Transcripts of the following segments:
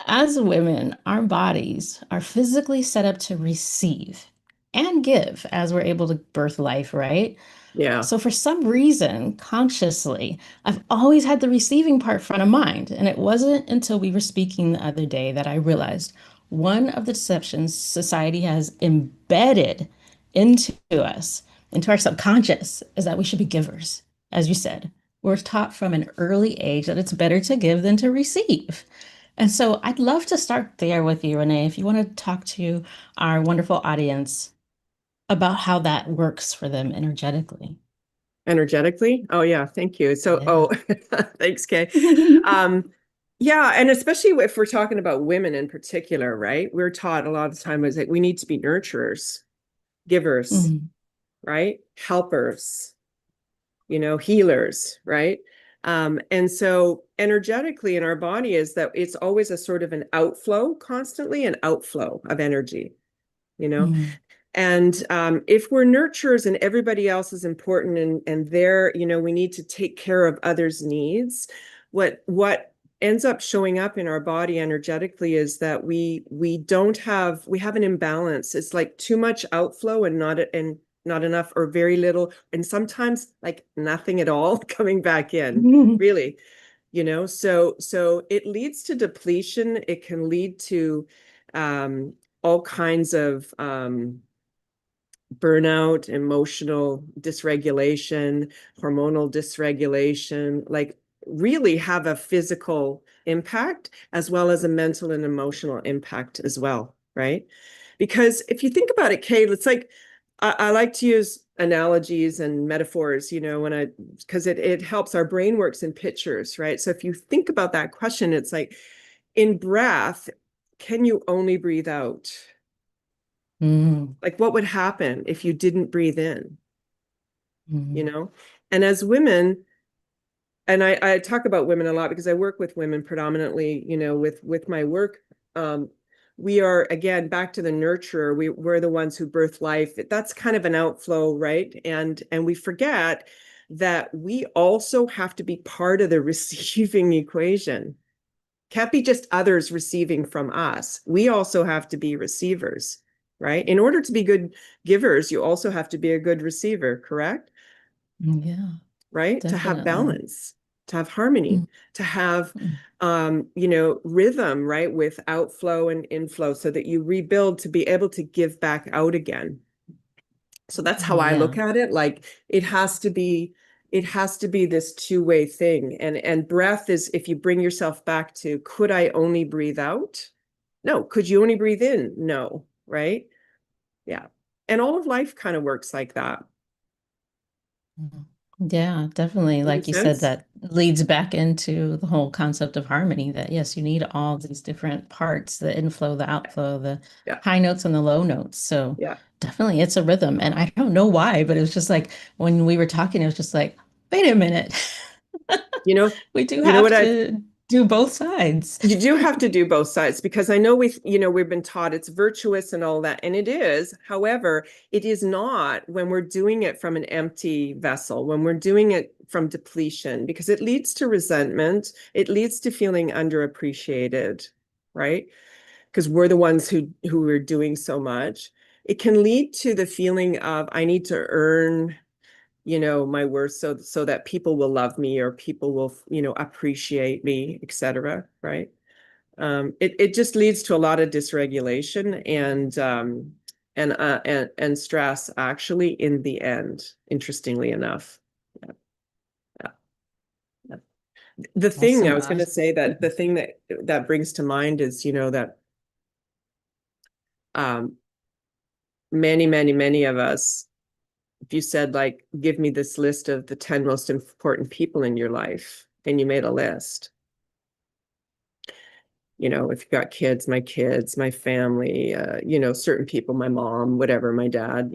As women, our bodies are physically set up to receive and give as we're able to birth life, right? Yeah. So, for some reason, consciously, I've always had the receiving part front of mind. And it wasn't until we were speaking the other day that I realized one of the deceptions society has embedded into us, into our subconscious, is that we should be givers. As you said, we're taught from an early age that it's better to give than to receive. And so I'd love to start there with you, Renee, if you want to talk to our wonderful audience about how that works for them energetically. Energetically? Oh yeah, thank you. So, Yeah. thanks, Kay. Um, yeah, and especially if we're talking about women in particular, right? We're taught a lot of the time is that we need to be nurturers, givers, Mhm. right? Helpers, healers, right? And so energetically in our body is that it's always a sort of an outflow, constantly an outflow of energy, you know? Mhm. And if we're nurturers and everybody else is important and they're, we need to take care of others' needs, what ends up showing up in our body energetically is that we have an imbalance. It's like too much outflow and not enough or very little, and sometimes like nothing at all coming back in, really. So it leads to depletion. It can lead to all kinds of burnout, emotional dysregulation, hormonal dysregulation, like really have a physical impact as well as a mental and emotional impact as well, right? Because if you think about it, Kate, it's like I like to use analogies and metaphors, because it helps. Our brain works in pictures, right? So if you think about that question, it's like in breath, can you only breathe out? Mhm. Like what would happen if you didn't breathe in, you Mhm. know? And as women, and I talk about women a lot because I work with women predominantly, with my work. Um, we are again back to the nurturer. We're the ones who birth life. That's kind of an outflow, right? And we forget that we also have to be part of the receiving equation. Can't be just others receiving from us. We also have to be receivers, right? In order to be good givers, you also have to be a good receiver, correct? Yeah, Right? To have definitely. balance, to have harmony, to have Mhm. rhythm, right? With outflow and inflow so that you rebuild to be able to give back out again. So that's how I Yeah. look at it. Like it has to be this two-way thing. And breath is if you bring yourself back to could I only breathe out? No. Could you only breathe in? No, right? Yeah. And all of life kind of works like that. Mhm. Yeah, definitely. Make Like you said, sense? that leads back into the whole concept of harmony that yes, you need all these different parts, the inflow, the outflow, the Yeah. high notes and the low notes. So Yeah. definitely it's a rhythm. And I don't know why, but it was just like when we were talking, it was just like, wait a minute. You know, We do you know have what I've to do both sides. You do have to do both sides because I know we've been taught it's virtuous and all that, and it is. However, it is not when we're doing it from an empty vessel, when we're doing it from depletion, because it leads to resentment. It leads to feeling underappreciated, right? Because we're the ones who are doing so much. It can lead to the feeling of I need to earn my worth so that people will love me or people will appreciate me, etc., right? It just leads to a lot of dysregulation and stress actually in the end, interestingly enough. Yeah, yeah, yeah. The thing I Awesome. was going to say that the thing that brings to mind is that um many many many of us, if you said like give me this list of the 10 most important people in your life and you made a list, if you've got kids, my family, certain people, my mom, whatever, my dad,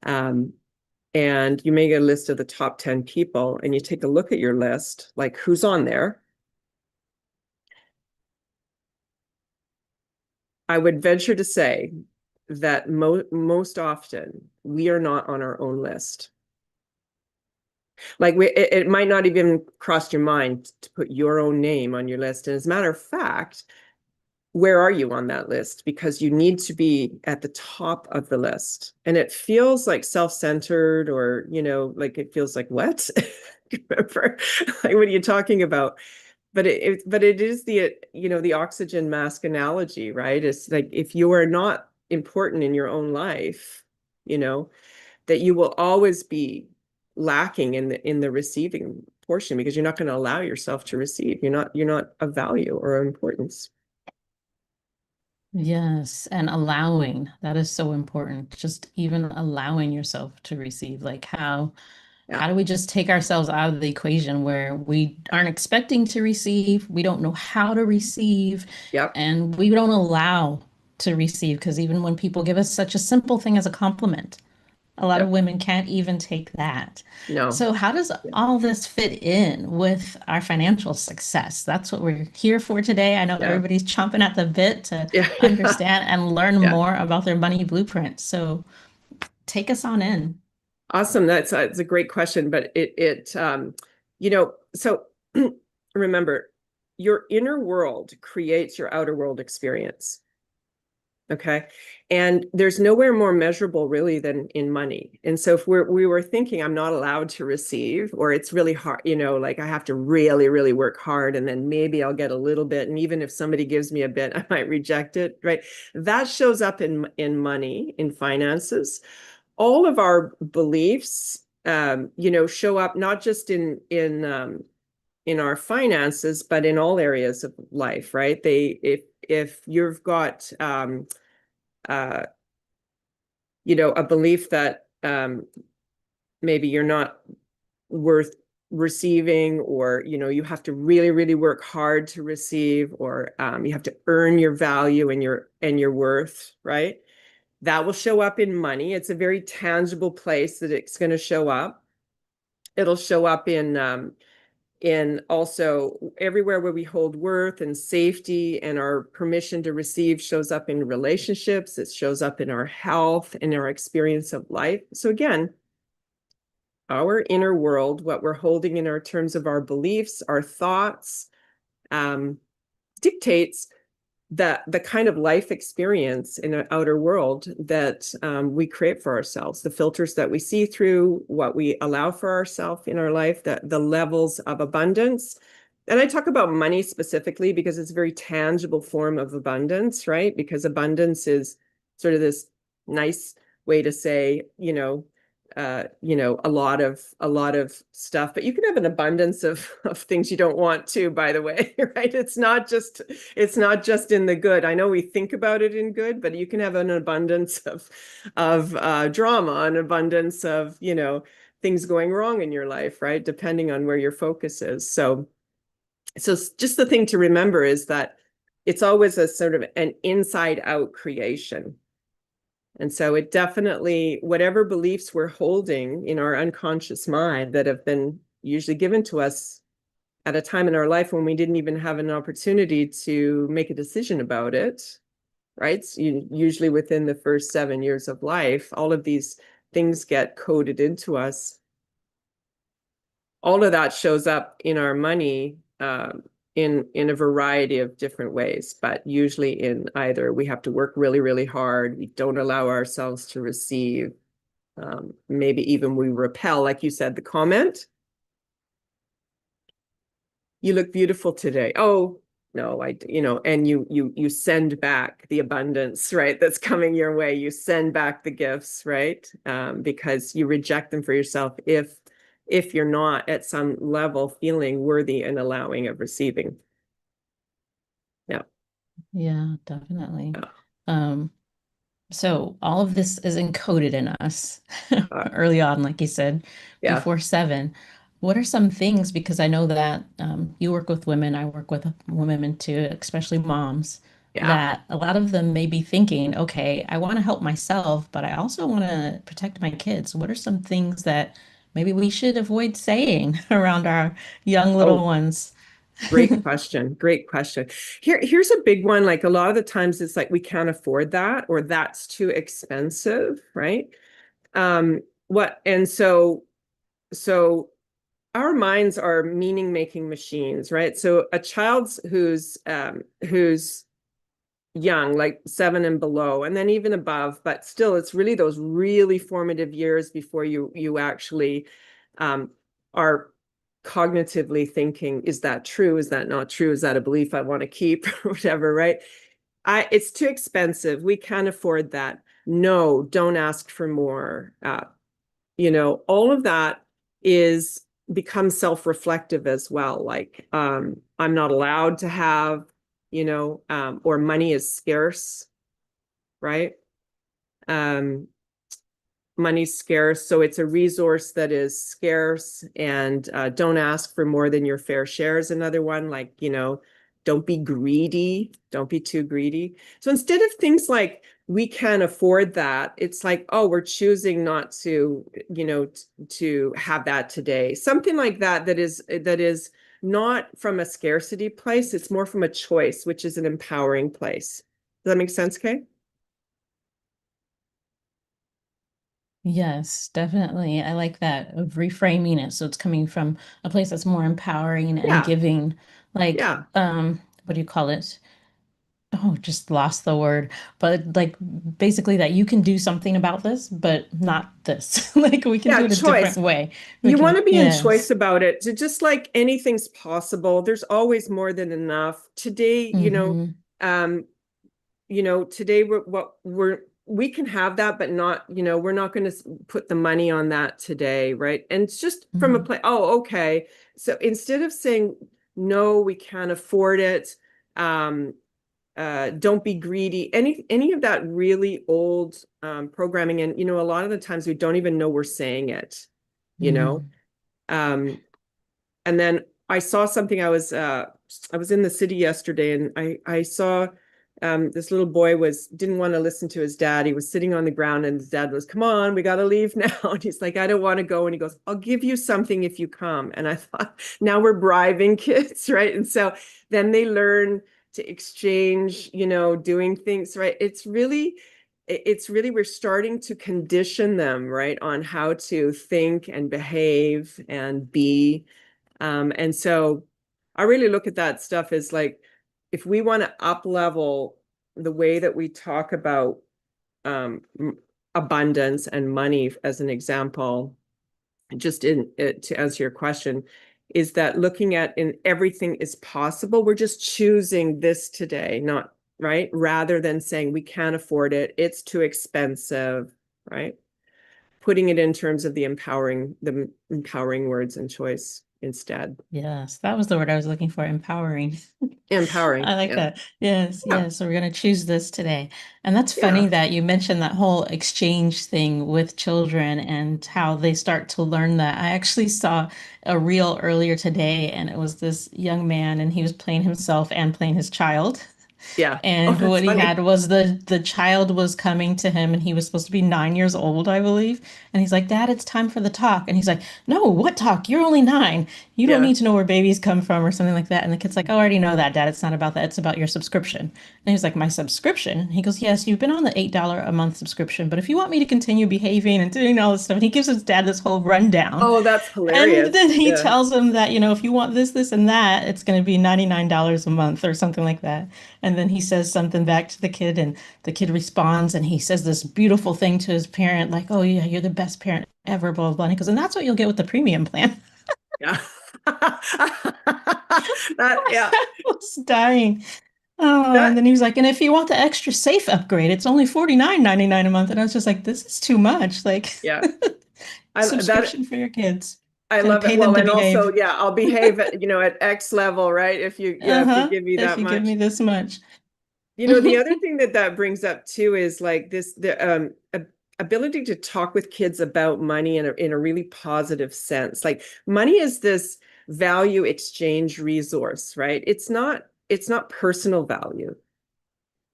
um, and you make a list of the top 10 people and you take a look at your list, like who's on there. I would venture to say that most often we are not on our own list. Like it might not even cross your mind to put your own name on your list. And as a matter of fact, where are you on that list? Because you need to be at the top of the list. And it feels like self-centered, or, like it feels like, what? Remember? Like, what are you talking about? But it is the oxygen mask analogy, right? It's like, if you are not important in your own life, that you will always be lacking in the receiving portion, because you're not going to allow yourself to receive. You're not of value or importance. Yes, and allowing, that is so important. Just even allowing yourself to receive. Like Yeah. how do we just take ourselves out of the equation where we aren't expecting to receive, we don't know how to receive, Yep. and we don't allow to receive? Because even when people give us such a simple thing as a compliment, a lot of Yep. women can't even take that. No. So, how does Yeah. all this fit in with our financial success? That's what we're here for today. I know Yeah. everybody's chomping at the bit to Yeah. understand and learn Yeah. more about their money blueprint. So, take us on in. Awesome. It's a great question, but so remember, your inner world creates your outer world experience. Okay. And there's nowhere more measurable really than in money. And so if we were thinking I'm not allowed to receive, or it's really hard, like I have to really, really work hard, and then maybe I'll get a little bit. And even if somebody gives me a bit, I might reject it. Right. That shows up in money, in finances. All of our beliefs, show up not just in our finances, but in all areas of life, right? If you've got uh, a belief that maybe you're not worth receiving, or you have to really, really work hard to receive, or you have to earn your value and your worth, right? That will show up in money. It's a very tangible place that it's going to show up. It'll show up in also everywhere where we hold worth and safety, and our permission to receive shows up in relationships. It shows up in our health and our experience of life. So again, our inner world, what we're holding in our terms of our beliefs, our thoughts, um, dictates the kind of life experience in the outer world that we create for ourselves, the filters that we see through, what we allow for ourselves in our life, the levels of abundance. And I talk about money specifically because it's a very tangible form of abundance, right? Because abundance is sort of this nice way to say, a lot of stuff, but you can have an abundance of things you don't want to, by the way, right? It's not just in the good. I know we think about it in good, but you can have an abundance of drama, an abundance of, things going wrong in your life, right? Depending on where your focus is. So just the thing to remember is that it's always a sort of an inside out creation. And so it definitely, whatever beliefs we're holding in our unconscious mind that have been usually given to us at a time in our life when we didn't even have an opportunity to make a decision about it, right? So usually within the first 7 years of life, all of these things get coded into us. All of that shows up in our money in a variety of different ways, but usually in either we have to work really, really hard, we don't allow ourselves to receive, maybe even we repel, like you said, the comment, you look beautiful today. Oh, no, and you send back the abundance, right? That's coming your way. You send back the gifts, right? Because you reject them for yourself if you're not at some level feeling worthy and allowing of receiving. Yeah. Yeah, definitely. Yeah. Um, So all of this is encoded in us Uh, early on, like you said, yeah. before 7. What are some things, because I know that you work with women, I work with women too, especially moms, Yeah. that a lot of them may be thinking, okay, I want to help myself, but I also want to protect my kids. What are some things that maybe we should avoid saying around our young little Oh, ones? great question. Great question. Here's a big one. Like, a lot of the times it's like we can't afford that, or that's too expensive, right? What and so our minds are meaning making machines, right? So a child's who's young, like 7 and below, and then even above, but still it's really those really formative years before you actually are cognitively thinking, is that true? Is that not true? Is that a belief I want to keep or whatever, right? It's too expensive. We can't afford that. No, don't ask for more. All of that is becomes self-reflective as well. Like, I'm not allowed to have, or money is scarce, right? Um, Money's scarce, so it's a resource that is scarce, and don't ask for more than your fair share is another one. Like, don't be greedy, don't be too greedy. So instead of things like we can't afford that, it's like, oh, we're choosing not to, to have that today. Something like that, that is not from a scarcity place, it's more from a choice, which is an empowering place. Does that make sense, Kay? Yes, definitely. I like that of reframing it. So it's coming from a place that's more empowering and Yeah, giving, like, yeah. what do you call it? Oh, just lost the word. But like basically that you can do something about this, but not this. Like we can Yeah, do it a different choice. way. We You want can, to be in choice yes. about it. Just like anything's possible, there's always more than enough. Today, Mm-hmm. today we can have that, but not, we're not going to put the money on that today, right? And it's just from a Mm-hmm. place, oh, okay. So instead of saying, no, we can't afford it, um, don't be greedy, any of that really old programming. And, a lot of the times we don't even know we're saying it, you know? Mm-hmm. Um, and then I saw something. I was in the city yesterday, and I saw this little boy didn't want to listen to his dad. He was sitting on the ground, and his dad was, "Come on, we got to leave now." And he's like, "I don't want to go." And he goes, "I'll give you something if you come." And I thought, now we're bribing kids, right? And so then they learn to exchange, doing things, right? It's really we're starting to condition them, right, on how to think and behave and be. And so I really look at that stuff as like, if we want to up level the way that we talk about um, abundance and money, as an example, just in it, to answer your question, is that looking at in everything is possible. We're just choosing this today, not right, rather than saying we can't afford it, it's too expensive, right? Putting it in terms of the empowering words and choice instead. Yes, that was the word I was looking for, empowering. Empowering. I like Yeah. that. Yes, Yeah. yes. So we're going to choose this today. And that's funny Yeah. that you mentioned that whole exchange thing with children and how they start to learn that. I actually saw a reel earlier today, and it was this young man, and he was playing himself and playing his child. Yeah. Oh, And that's what he had funny. was the child was coming to him and he was supposed to be 9 years old, I believe. And he's like, Dad, it's time for the talk. And he's like, No, what talk? You're only 9. You don't Yeah. need to know where babies come from or something like that. And the kid's like, Oh, I already know that, Dad. It's not about that. It's about your subscription. And he's like, My subscription? And he goes, Yes, you've been on the $8 a month subscription. But if you want me to continue behaving and doing all this stuff, and he gives his dad this whole rundown. Oh, that's And hilarious. then he Yeah. tells him that, if you want this, and that, it's going to be $99 a month or something like that. And then he says something back to the kid, and the kid responds, and he says this beautiful thing to his parent, like, oh, yeah, you're the best parent ever, blah, blah, blah. And he goes, and that's what you'll get with the premium plan. Yeah. Yeah. I was dying. Oh, and That, then he was like, and if you want the extra safe upgrade, it's only $49.99 a month. And I was just like, this is too much. Like, yeah. That subscription for your kids. I Got to love it. pay them Well, to and also, behave. yeah, I'll behave at, at X level, right? If you Uh-huh. give me If that you give much. me this much. The other thing that brings up too is like the ability to talk with kids about money in a really positive sense. Like, money is this value exchange resource, right? It's not personal value.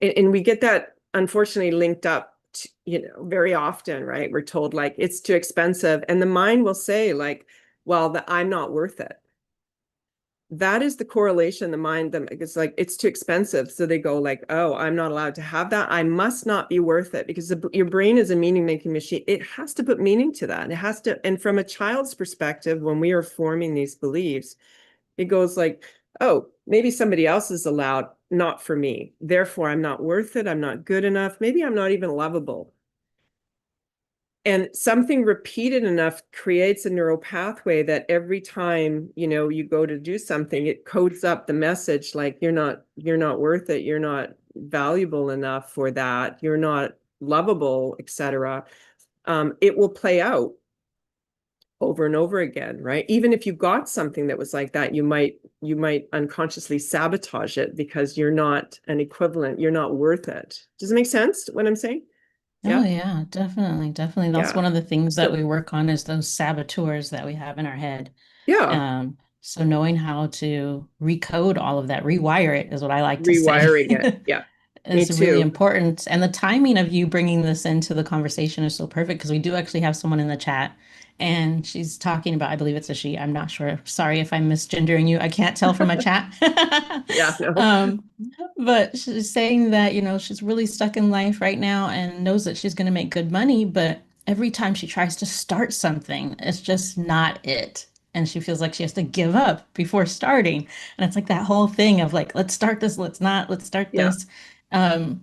And we get that unfortunately linked up to, very often, right? We're told like it's too expensive, and the mind will say like, well, I'm not worth it. That is the correlation. The mind, them, it's like it's too expensive, so they go like, oh, I'm not allowed to have that, I must not be worth it, because your brain is a meaning making machine. It has to put meaning to that. It has to. And from a child's perspective, when we are forming these beliefs, it goes like, oh, maybe somebody else is allowed, not for me. Therefore, I'm not worth it. I'm not good enough. Maybe I'm not even lovable. And something repeated enough creates a neural pathway that every time, you go to do something, it codes up the message like you're not worth it, you're not valuable enough for that, you're not lovable, etc. It will play out over and over again, right? Even if you got something that was like that, you might unconsciously sabotage it because you're not an equivalent, you're not worth it. Does it make sense what I'm saying? Oh Yeah. yeah, definitely, definitely. That's Yeah. one of the things that So we work on is those saboteurs that we have in our head. yeah, So knowing how to recode all of that, rewire it is what I like to say. rewiring it. Yeah. Me Is really too. important. And the timing of you bringing this into the conversation is so perfect because we do actually have someone in the chat and she's talking about, I believe it's a she. I'm not sure. Sorry if I'm misgendering you. I can't tell from my chat. Yeah, no. Um, but she's saying that, she's really stuck in life right now and knows that she's going to make good money, but every time she tries to start something, it's just not it. And she feels like she has to give up before starting. And it's like that whole thing of like, let's start this, let's not, let's start Yeah. this.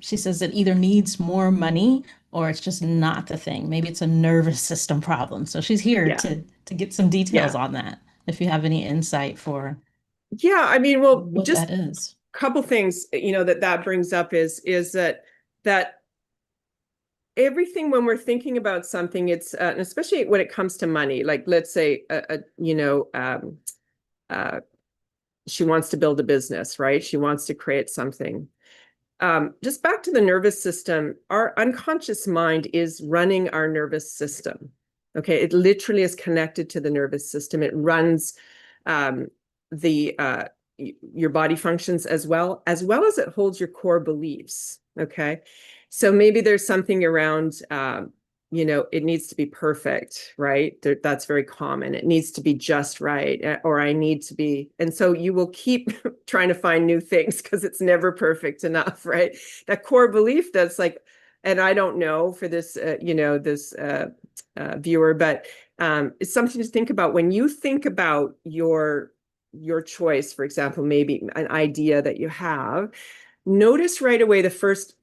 She says it either needs more money or it's just not the thing. Maybe it's a nervous system problem. So she's here Yeah. to get some details Yeah. on that. If you have any insight for Yeah. I mean, well, what just that is. a couple things, that brings up is that everything when we're thinking about something, it's and especially when it comes to money, like let's say, uh, she wants to build a business, right? She wants to create something. Just back to the nervous system, our unconscious mind is running our nervous system. Okay, it literally is connected to the nervous system. It runs um, the your body functions as well as it holds your core beliefs. Okay, so maybe there's something around it needs to be perfect, right? That's very common. It needs to be just right, or I need to be. And so you will keep trying to find new things because it's never perfect enough, right? That core belief that's like, and I don't know for this, viewer, but it's something to think about when you think about your choice, for example, maybe an idea that you have. Notice right away the first,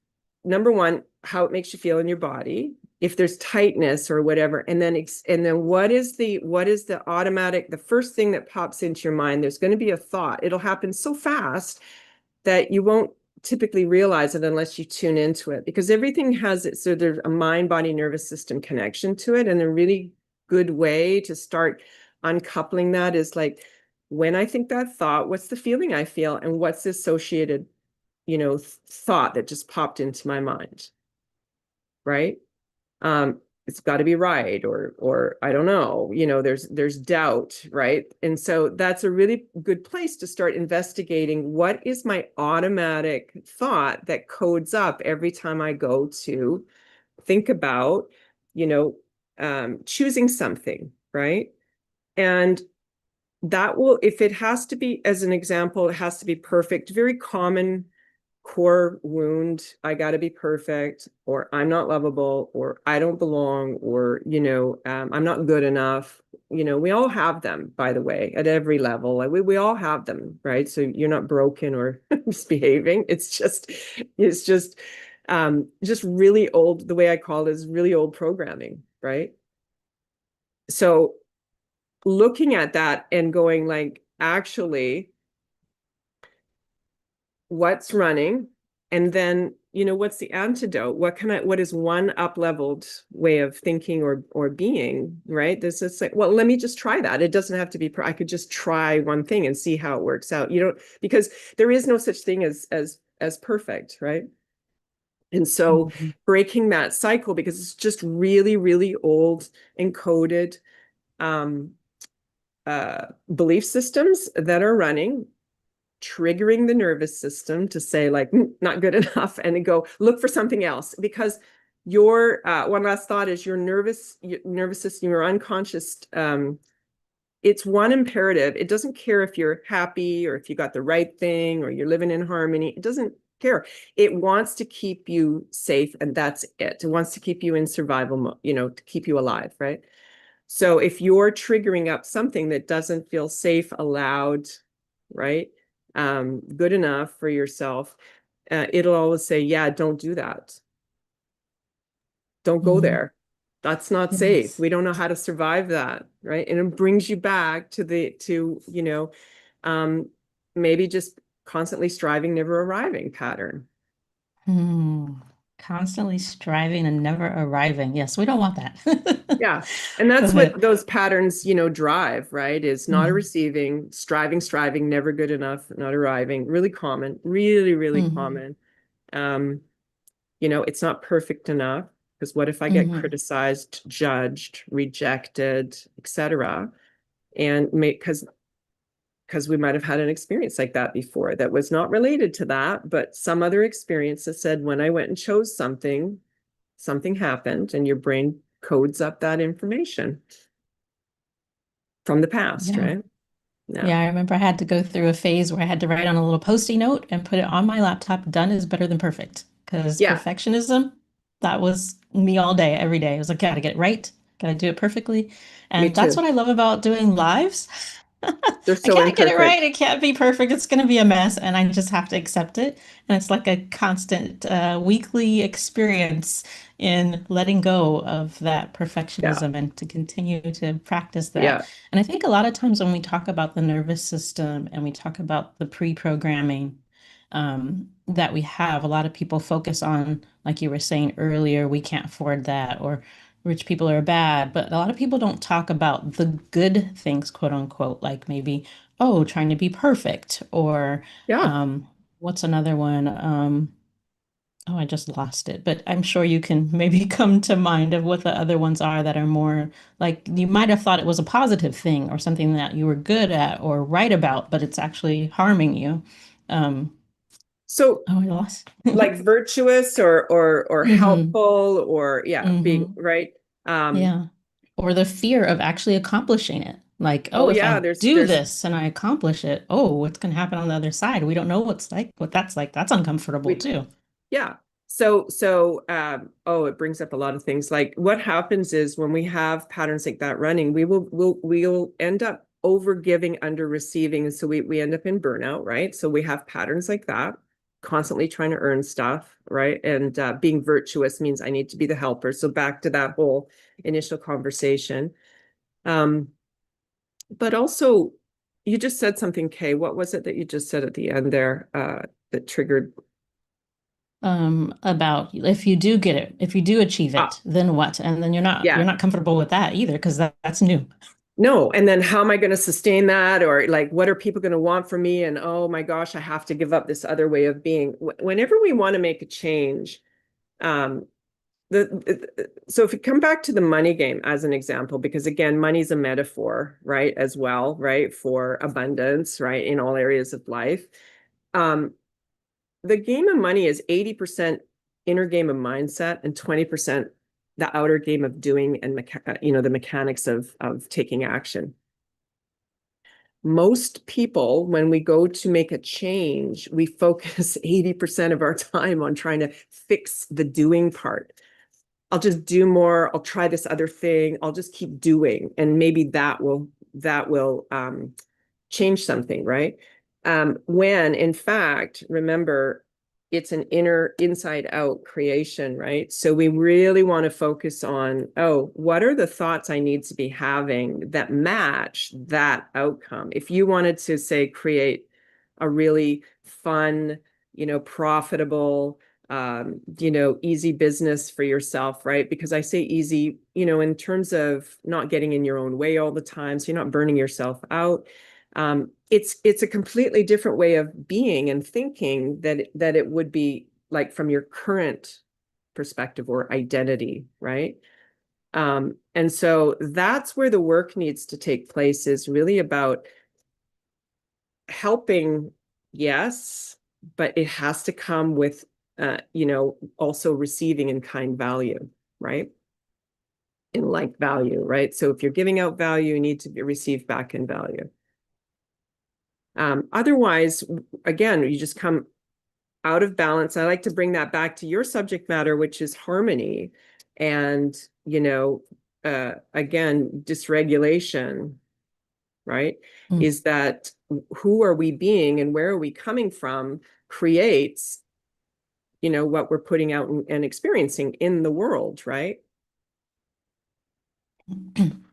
number one, how it makes you feel in your body, if there's tightness or whatever, and then what is the automatic, the first thing that pops into your mind. There's going to be a thought. It'll happen so fast that you won't typically realize it unless you tune into it, because everything has it. So there's a mind body nervous system connection to it, and a really good way to start uncoupling that is like, when I think that thought, what's the feeling I feel, and what's the associated thought that just popped into my mind, right? It's got to be right, or I don't know, there's doubt, right? And so that's a really good place to start investigating, what is my automatic thought that codes up every time I go to think about choosing something, right? And that will, if it has to be, as an example, it has to be perfect, very common core wound. I got to be perfect, or I'm not lovable, or I don't belong, or I'm not good enough. We all have them, by the way, at every level. Like we all have them, right? So you're not broken or misbehaving. It's just really old. The way I call it is really old programming, right? So looking at that and going like, actually, what's running, and then what's the antidote, what is one up-leveled way of thinking or being, right? This is like, well, let me just try that. It doesn't have to be I could just try one thing and see how it works out, because there is no such thing as perfect, right? And so Mhm. breaking that cycle, because it's just really, really old encoded um belief systems that are running, triggering the nervous system to say like, not good enough, and then go look for something else. Because your one last thought is your nervous system, your unconscious, it's one imperative. It doesn't care if you're happy or if you got the right thing or you're living in harmony. It doesn't care. It wants to keep you safe, and that's it. It wants to keep you in survival mode, to keep you alive, right? So if you're triggering up something that doesn't feel safe, allowed, right? good enough for yourself, it'll always say, yeah, don't do that. Don't go Mm-hmm. there. That's not safe. Yes. We don't know how to survive that, right? And it brings you back to um, maybe just constantly striving, never arriving pattern. Hmm. Constantly striving and never arriving. Yes, we don't want that. Yeah. And Go that's ahead. what those patterns, drive, right? Is not a Hmm. receiving, striving, never good enough, not arriving. Really common, really, really Hmm. common. Um, it's not perfect enough because what if I get Hmm. criticized, judged, rejected, etc. And make because we might have had an experience like that before that was not related to that, but some other experience that said when I went and chose something, something happened, and your brain codes up that information from the past, Yeah. right? Yeah. Yeah, I remember I had to go through a phase where I had to write on a little post-it note and put it on my laptop. Done is better than perfect. Because Yeah, perfectionism, that was me all day, every day. I was like, gotta get it right, gotta do it perfectly. me And that's too. what I love about doing lives. They're I so can't get it right. imperfect. It can't be perfect. It's going to be a mess, and I just have to accept it. And it's like a constant weekly experience in letting go of that Yeah. perfectionism and to continue to practice that. Yeah. And I think a lot of times when we talk about the nervous system and we talk about the pre-programming that we have, a lot of people focus on, like you were saying earlier, we can't afford that, or rich people are bad, but a lot of people don't talk about the good things, quote unquote, like maybe, oh, trying to be perfect, or Yeah. what's another one? Oh, I just lost it, but I'm sure you can maybe come to mind of what the other ones are that are more like you might have thought it was a positive thing or something that you were good at or right about, but it's actually harming you. Um, So oh, I lost. like virtuous or Hmm. helpful or yeah, being Hmm. right. Um, Yeah. Or the fear of actually accomplishing it. Like, oh oh, if yeah, I there's do there's this and I accomplish it, oh, what's going to happen on the other side? We don't know what that's like. That's uncomfortable we too. yeah. Oh, it brings up a lot of things. Like what happens is when we have patterns like that running, we'll end up over giving, under receiving. And so we end up in burnout, right? So we have patterns like that, constantly trying to earn stuff, right? And being virtuous means I need to be the helper. So back to that whole initial conversation. Um, but also you just said something, Kay. What was it that you just said at the end there that triggered? About if you do get it, if you do achieve Ah, it, then what? And then you're yeah. not comfortable with that either because that's new. No, and then how am I going to sustain that? Or like, what are people going to want from me? And oh my gosh, I have to give up this other way of being. Whenever we want to make a change, um, so if you come back to the money game as an example, because again, money's a metaphor, right, as well, right, for abundance, right, in all areas of life. Um, the game of money is 80% inner game of mindset and 20% the outer game of doing and the mechanics of taking action. Most people, when we go to make a change, we focus 80% of our time on trying to fix the doing part. I'll just do more. I'll try this other thing. I'll just keep doing. And maybe that will change something, right? When in fact, remember, it's an inner inside out creation, right? So we really want to focus on, oh, what are the thoughts I need to be having that match that outcome? If you wanted to say create a really fun, profitable, easy business for yourself, right? Because I say easy, in terms of not getting in your own way all the time, so you're not burning yourself out. It's a completely different way of being and thinking that it would be like from your current perspective or identity, right? And so that's where the work needs to take place, is really about helping, yes, but it has to come with also receiving in kind value, right? In like value, right? So if you're giving out value, you need to receive back in value. Otherwise, again, you just come out of balance. I like to bring that back to your subject matter, which is harmony. And, again, dysregulation, right? Mm. Is that who are we being and where are we coming from creates, what we're putting out and experiencing in the world, right?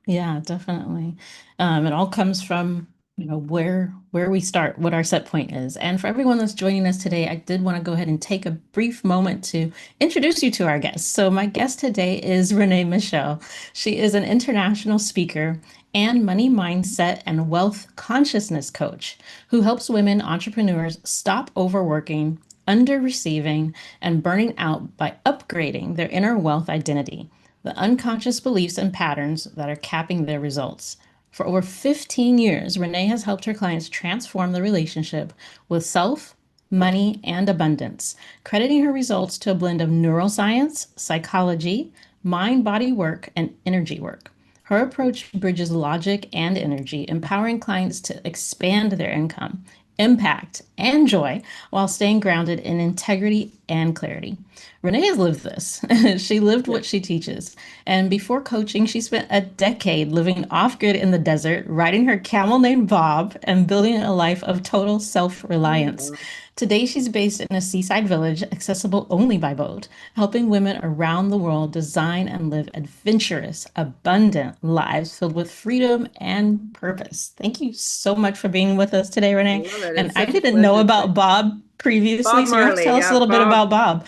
Yeah, definitely. It all comes from, where we start, what our set point is. And for everyone that's joining us today, I did want to go ahead and take a brief moment to introduce you to our guest. So my guest today is Renée Michaud. She is an international speaker and money mindset and wealth consciousness coach who helps women entrepreneurs stop overworking, under receiving, and burning out by upgrading their inner wealth identity, the unconscious beliefs and patterns that are capping their results. For over 15 years, Renée has helped her clients transform the relationship with self, money, and abundance, crediting her results to a blend of neuroscience, psychology, mind body work, and energy work. Her approach bridges logic and energy, empowering clients to expand their income, impact, and joy while staying grounded in integrity and clarity. Renée has lived this. She lived Yeah. what she teaches. And before coaching, she spent a decade living off grid in the desert, riding her camel named Bob, and building a life of total self Oh, reliance. wow. Today, she's based in a seaside village accessible only by boat, helping women around the world design and live adventurous, abundant lives filled with freedom and purpose. Thank you so much for being with us today, I Renée. love it. And It's I such a didn't know pleasure to about Bob previously, Bob so you have to Marley. tell us a Yeah, little bit Bob. about Bob.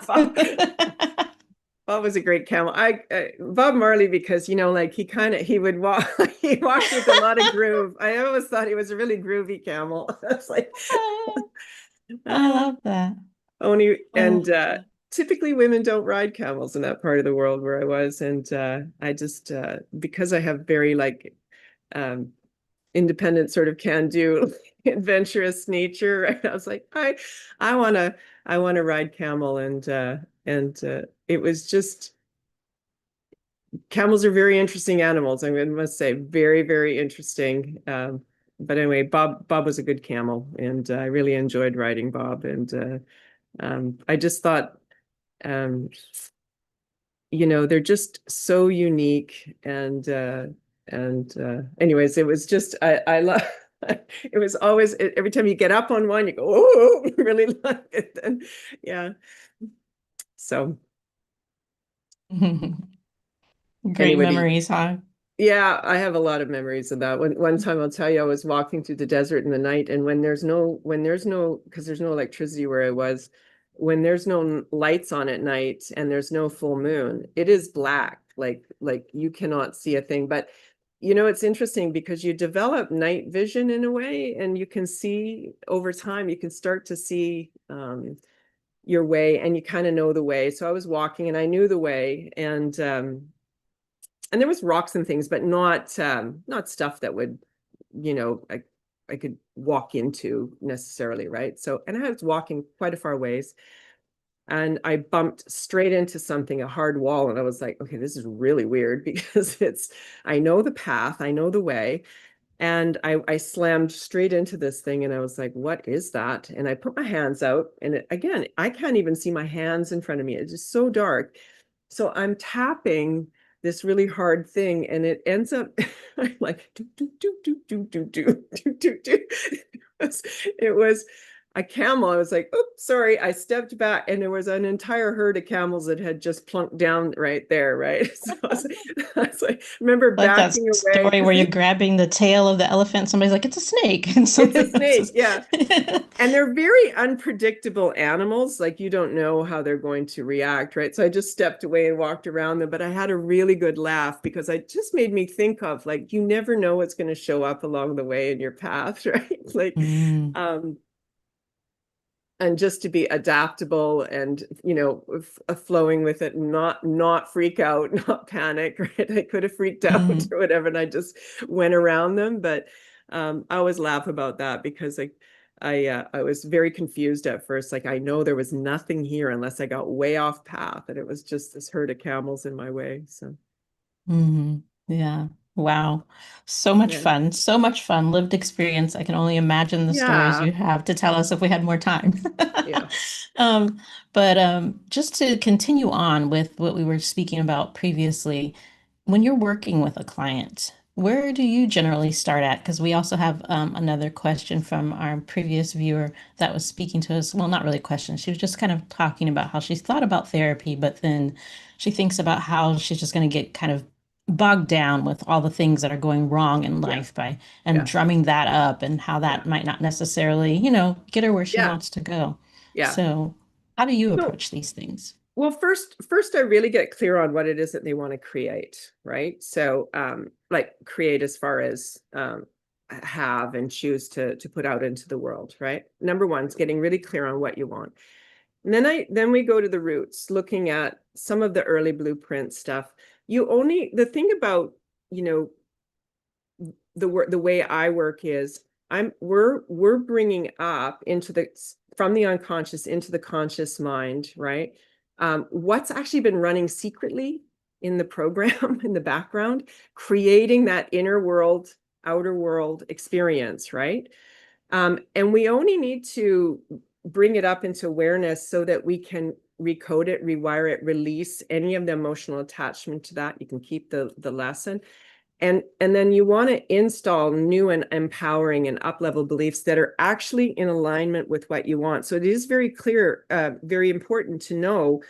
Bob. Bob was a great camel. Bob Marley, because like he would walk he walked with a lot of groove. I always thought he was a really groovy camel. That's like I uh, love that. only I and love that. typically women don't ride camels in that part of the world where I was, and I just because I have very like um independent sort of can do adventurous nature, right? I was like, I want to ride camel, and it was just camels are very interesting animals. I must say, very, very interesting. But anyway, Bob was a good camel, and I really enjoyed riding Bob. And I just thought, um, they're just so unique. And anyways, it was just I love. It was always every time you get up on one, you go, oh, really like it. And yeah, so Great anyway, memories, huh? yeah, I have a lot of memories of that. One time I'll tell you, I was walking through the desert in the night, and because there's no electricity where I was, when there's no lights on at night and there's no full moon, it is black, like you cannot see a thing. But it's interesting because you develop night vision in a way, and you can see over time, you can start to see your way, and you kind of know the way. So I was walking and I knew the way, and there was rocks and things, but not stuff that would, I could walk into necessarily, right? So, and I was walking quite a far ways, and I bumped straight into something, a hard wall, and I was like, okay, this is really weird because I know the path, I know the way, and I slammed straight into this thing, and I was like, what is that? And I put my hands out, and again, I can't even see my hands in front of me. It's just so dark. So I'm tapping this really hard thing, and it ends up I'm like do do do do do do do do do do. It was a camel. I was like, oops, sorry. I stepped back, and there was an entire herd of camels that had just plunked down right there, right? So I remember Like that backing away story because where you're grabbing the tail of the elephant. Somebody's like, it's a snake. And it's a somebody else snake, is. yeah. And they're very unpredictable animals. Like you don't know how they're going to react, right? So I just stepped away and walked around them, but I had a really good laugh because it just made me think of like, you never know what's going to show up along the way in your path, right? Like, Mm, um, and just to be adaptable and flowing with it, not freak out, not panic, right? I could have freaked out mm, or whatever, and I just went around them. But I always laugh about that because I was very confused at first. Like I know there was nothing here unless I got way off path, and it was just this herd of camels in my way. So yeah. Wow. So much yeah, fun. So much fun. Lived experience. I can only imagine the stories yeah, you have to tell us if we had more time. yeah. Um, but just to continue on with what we were speaking about previously, when you're working with a client, Where do you generally start at? Because we also have another question from our previous viewer that was speaking to us. Well, not really a question. She was just kind of talking about how she's thought about therapy, but then she thinks about how she's just going to get kind of bogged down with all the things that are going wrong in Yeah, life by and yeah, drumming that up and how yeah, that might not necessarily, get her where she yeah, wants to go. yeah. So, how do you So, approach these things? well, first, I really get clear on what it is that they want to create, right? So, like create as far as have and choose to put out into the world, right? Number one is getting really clear on what you want. And then we go to the roots, looking at some of the early blueprint stuff. The thing about, you know, the way I work is we're bringing up into the from the unconscious into the conscious mind, right? What's actually been running secretly in the program in the background, creating that inner world, outer world experience, right? And we only need to bring it up into awareness so that we can recode it, rewire it, release any of the emotional attachment to that. You can keep the lesson. And then you want to install new and empowering and up-level beliefs that are actually in alignment with what you want. So it is very clear, very important to know,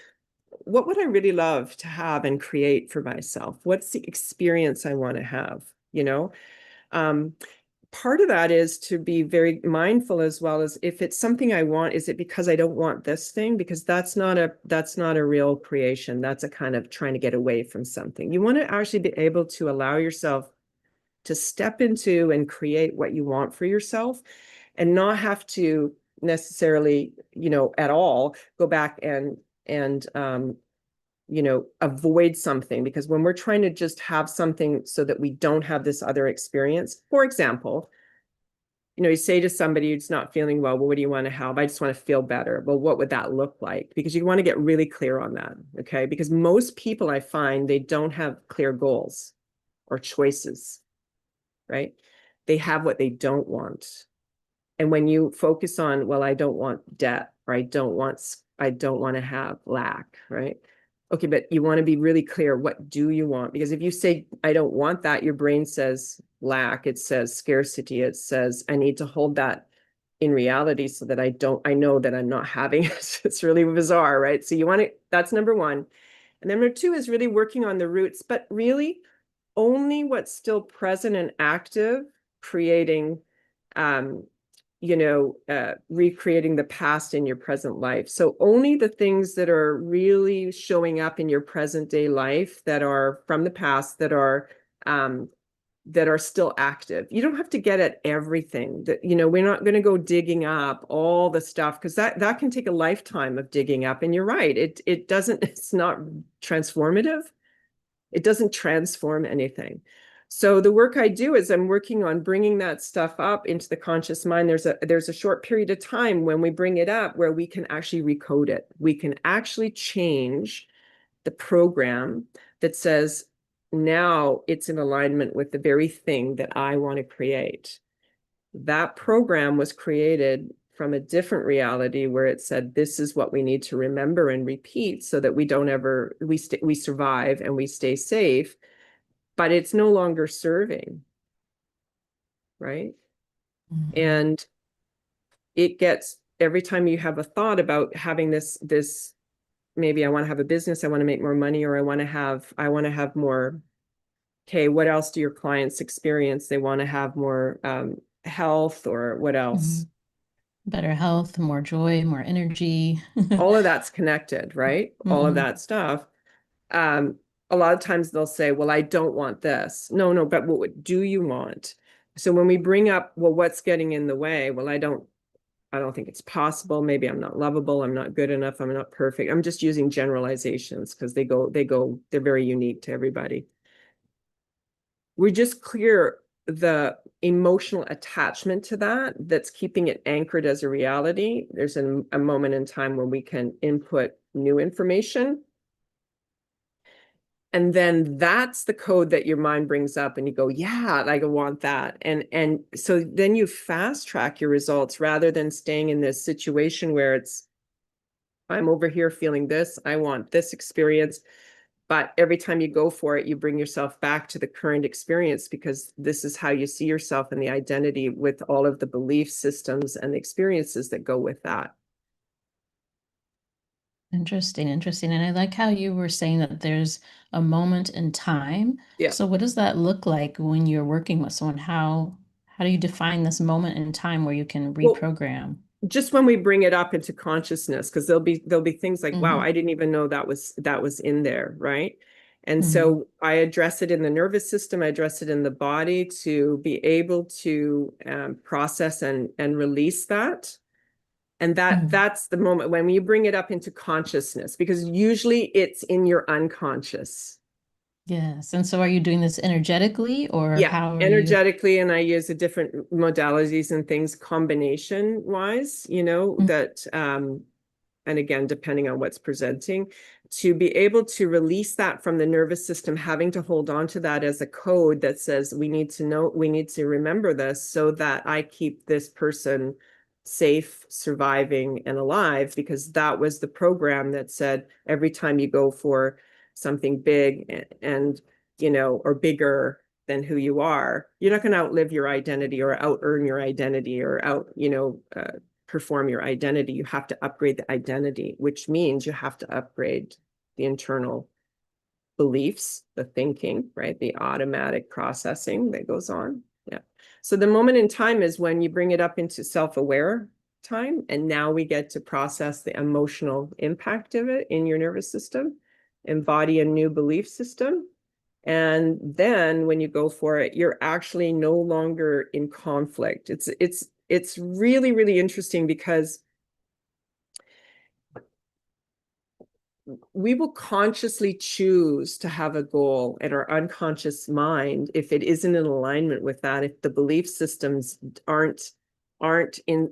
what would I really love to have and create for myself? What's the experience I want to have, you know? Um, Part of that is to be very mindful as well, as if it's something I want, is it because I don't want this thing? Because that's not a real creation. That's a kind of trying to get away from something. You want to actually be able to allow yourself to step into and create what you want for yourself, and not have to necessarily, at all go back and avoid something. Because when we're trying to just have something so that we don't have this other experience, for example, you say to somebody who's not feeling well, what do you want to have? I just want to feel better. Well, what would that look like? Because you want to get really clear on that. Okay. Because most people, I find, they don't have clear goals or choices, right? They have what they don't want. And when you focus on, well, I don't want debt, or I don't want to have lack, right? Okay, but you want to be really clear, what do you want? Because if you say, I don't want that, your brain says lack, it says scarcity, it says, I need to hold that in reality so that I know that I'm not having it. It's really bizarre, right? So you want to, that's number one. And number two is really working on the roots, but really only what's still present and active, creating, um, recreating the past in your present life. So only the things that are really showing up in your present day life that are from the past, that are still active. You don't have to get at everything. That, we're not going to go digging up all the stuff, because that can take a lifetime of digging up. And you're right, it doesn't, it's not transformative. It doesn't transform anything. So the work I do is I'm working on bringing that stuff up into the conscious mind. There's a short period of time when we bring it up where we can actually recode it. We can actually change the program that says, now it's in alignment with the very thing that I want to create. That program was created from a different reality where it said, this is what we need to remember and repeat so that we survive and we stay safe, but it's no longer serving, right? Mhm. And it gets, every time you have a thought about having this, maybe I want to have a business, I want to make more money, or I want to have more. Okay, what else do your clients experience? They want to have more health, or what else? Mhm. Better health, more joy, more energy. All of that's connected, right? All of Hmm. that stuff. Um, a lot of times they'll say, well, I don't want this. No, but what do you want? So when we bring up, well, what's getting in the way? Well, I don't think it's possible. Maybe I'm not lovable. I'm not good enough. I'm not perfect. I'm just using generalizations because they're very unique to everybody. We just clear the emotional attachment to that's keeping it anchored as a reality. There's a moment in time when we can input new information. And then that's the code that your mind brings up and you go, yeah, I want that. And so then you fast track your results rather than staying in this situation where it's, I'm over here feeling this, I want this experience. But every time you go for it, you bring yourself back to the current experience because this is how you see yourself and the identity with all of the belief systems and the experiences that go with that. Interesting, interesting. And I like how you were saying that there's a moment in time. Yeah. So what does that look like when you're working with someone? How do you define this moment in time where you can Well, reprogram? just when we bring it up into consciousness, because there'll be things like, wow, Hmm. I didn't even know that was in there, right? And Hmm. so I address it in the nervous system, I address it in the body to be able to process and release that. And Hmm. that's the moment when you bring it up into consciousness, because usually it's in your unconscious. Yes. And so are you doing this energetically or Yeah, how are you? energetically, and I use the different modalities and things combination wise, that and again, depending on what's presenting, to be able to release that from the nervous system, having to hold on to that as a code that says we need to know, we need to remember this so that I keep this person safe, surviving, and alive, because that was the program that said every time you go for something big and or bigger than who you are, you're not going to outlive your identity or out earn your identity or out, perform your identity. You have to upgrade the identity, which means you have to upgrade the internal beliefs, the thinking, right? The automatic processing that goes on. Yeah. So the moment in time is when you bring it up into self-aware time. And now we get to process the emotional impact of it in your nervous system, embody a new belief system. And then when you go for it, you're actually no longer in conflict. It's really, really interesting because we will consciously choose to have a goal in our unconscious mind if it isn't in alignment with that, if the belief systems aren't in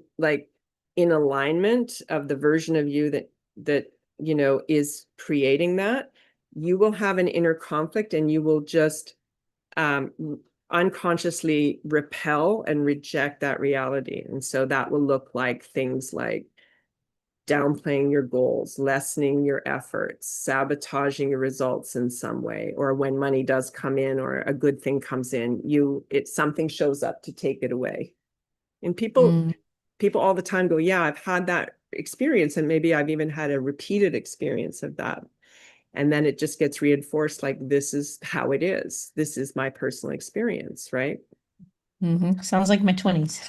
alignment of the version of you that is creating that, you will have an inner conflict and you will just um, unconsciously repel and reject that reality. And so that will look like things like downplaying your goals, lessening your efforts, sabotaging your results in some way, or when money does come in or a good thing comes in, something shows up to take it away. And people Mm. people all the time go, yeah, I've had that experience, and maybe I've even had a repeated experience of that. And then it just gets reinforced like, this is how it is. This is my personal experience, right? Hmm. Sounds like my 20s.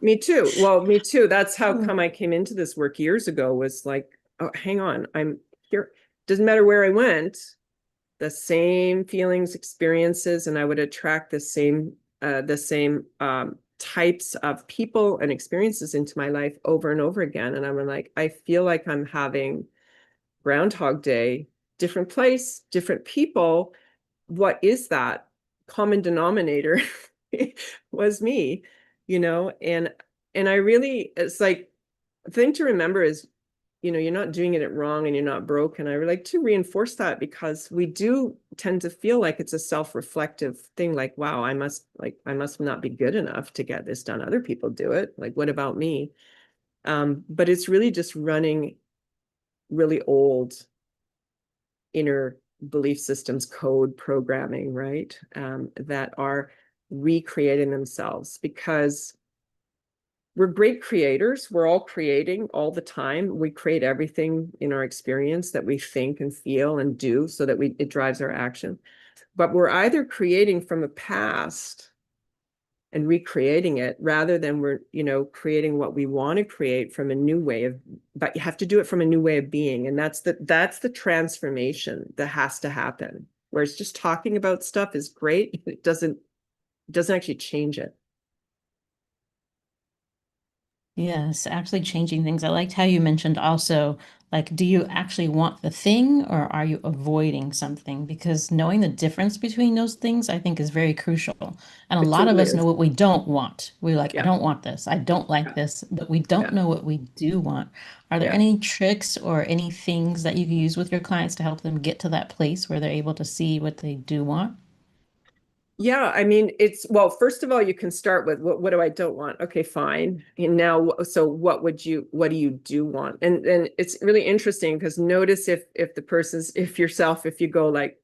Me too. Well, me too. That's how come I came into this work years ago, was like, oh, hang on, I'm here. Doesn't matter where I went, the same feelings, experiences, and I would attract the same types of people and experiences into my life over and over again. And I'm like, I feel like I'm having Groundhog Day, different place, different people. What is that common denominator? Was me, and I really, it's like, the thing to remember is, you're not doing it wrong and you're not broken. I would like to reinforce that because we do tend to feel like it's a self-reflective thing, like, wow, I must not be good enough to get this done. Other people do it. Like, what about me? But it's really just running really old inner belief systems, code programming, right? That are recreating themselves, because we're great creators. We're all creating all the time. We create everything in our experience that we think and feel and do, so that it drives our action. But we're either creating from a past and recreating it, rather than we're, creating what we want to create from a new way of, but you have to do it from a new way of being. And that's the transformation that has to happen. Whereas just talking about stuff is great. It doesn't actually change it. Yes, actually changing things. I liked how you mentioned also, like, do you actually want the thing or are you avoiding something? Because knowing the difference between those things, I think, is very crucial. And a It lot of totally us know is. what we don't want. We're like, I Yeah. don't want this. I don't like Yeah. this, but we don't Yeah. know what we do want. Are there Yeah. any tricks or any things that you can use with your clients to help them get to that place where they're able to see what they do want? Yeah, I mean, well, first of all, you can start with what do I don't want? Okay, fine. And now, so what do you do want? And it's really interesting because notice if the person's, if yourself, if you go like,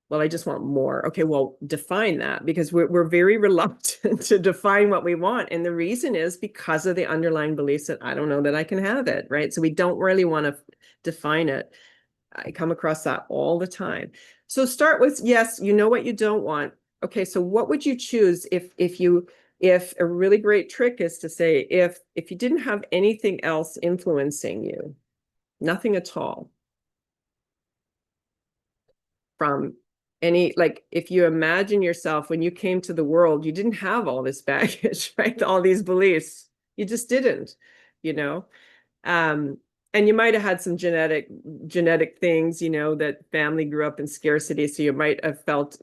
well, I just want more. Okay, well, define that, because we're very reluctant to define what we want. And the reason is because of the underlying beliefs that I don't know that I can have it, right? So we don't really want to define it. I come across that all the time. So start with, yes, you know what you don't want. Okay, so what would you choose if a really great trick is to say, if you didn't have anything else influencing you, nothing at all, from any, like, if you imagine yourself when you came to the world, you didn't have all this baggage, right? All these beliefs. You just didn't, you know? Um, and you might have had some genetic things, that family grew up in scarcity. So you might have felt,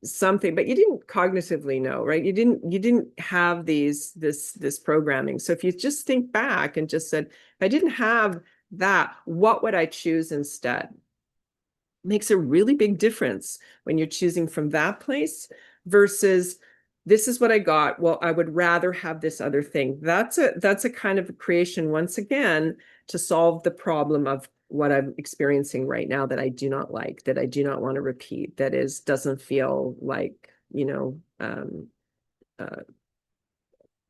something, but you didn't cognitively know, right? You didn't have this programming. So if you just think back and just said, if I didn't have that, what would I choose instead? Makes a really big difference when you're choosing from that place versus this is what I got. Well, I would rather have this other thing. That's a kind of a creation, once again, to solve the problem of what I'm experiencing right now that I do not like, that I do not want to repeat, that doesn't feel like, uh,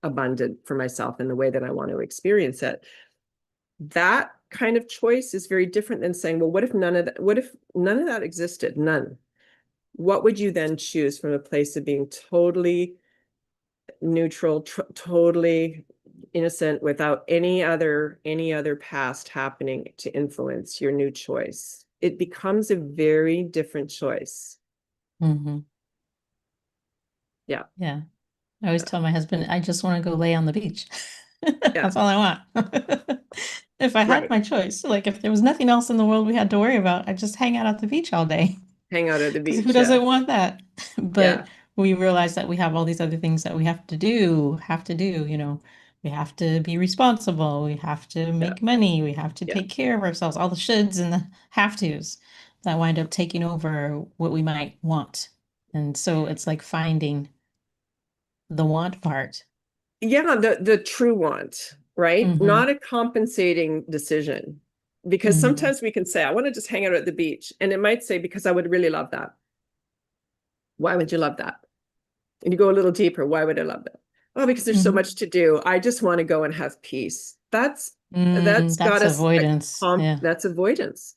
abundant for myself in the way that I want to experience it. That kind of choice is very different than saying, well, what if none of that existed? None. What would you then choose from a place of being totally neutral, totally innocent, without any other past happening to influence your new choice? It becomes a very different choice. Hmm. Yeah. Yeah. I always tell my husband, I just want to go lay on the beach. Yeah. That's all I want. If I had Right. my choice, like if there was nothing else in the world we had to worry about, I'd just hang out at the beach all day. Hang out at the Because who beach. Yeah. doesn't want that? But Yeah. we realize that we have all these other things that we have to do. We have to be responsible, we have to Yeah. make money, we have to Yeah. take care of ourselves, all the shoulds and the have tos that wind up taking over what we might want. And so it's like finding the want part. Yeah, the true want, right? Mm-hmm. Not a compensating decision. Because Mm-hmm. sometimes we can say, I want to just hang out at the beach. And it might say, because I would really love that. Why would you love that? And you go a little deeper. Why would I love that? Oh, because there's so Mm-hmm. much to do. I just want to go and have peace. That's got That's us, avoidance. Yeah. that's avoidance.